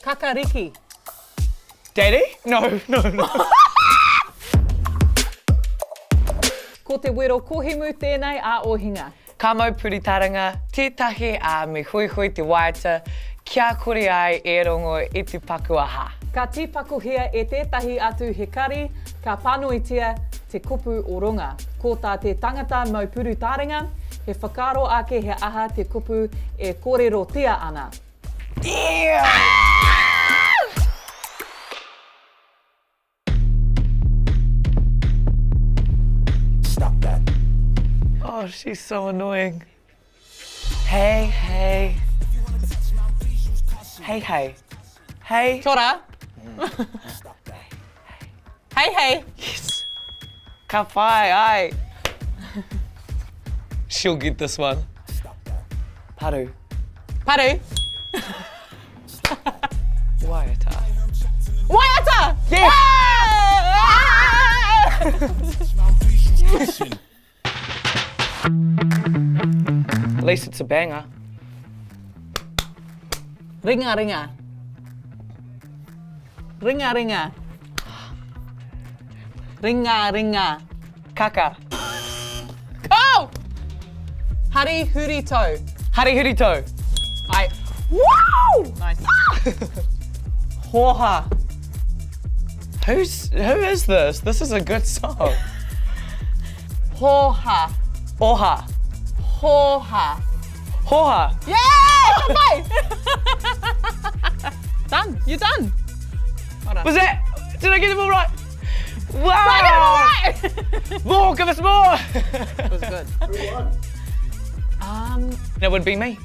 Kakariki. Daddy? No. Ko te wero kohimu tēnei a ohinga. Ka mau puritaranga, tētahi a me hui te waiata, kia kore ai e rongo i te paku aha. Ka tipakuhia e tētahi atu he kari, ka panuitia te kupu o runga. Ko tā te tangata mau purutaringa, he whakaro ake he aha te kupu e kōrerotia ana. Stop that. Oh, she's so annoying. Hey. Hey. Kia ora. Hey. Yes. Ka whai ai. She'll get this one. Paru. Paru. Waiata. Waiata! Yes! At least it's a banger. Ringa. Kaka. Ko! Hari huri tau. Harihurito. Ai. Woo! Nice. Hoha. Who is this? This is a good song. Hoha. Oha. Hoha. Hoha. Yeah! Bye! Done. You're done. Well done. Was that? Did I get them all right? Wow! I got it all right! More, give us more! It was good. That would be me.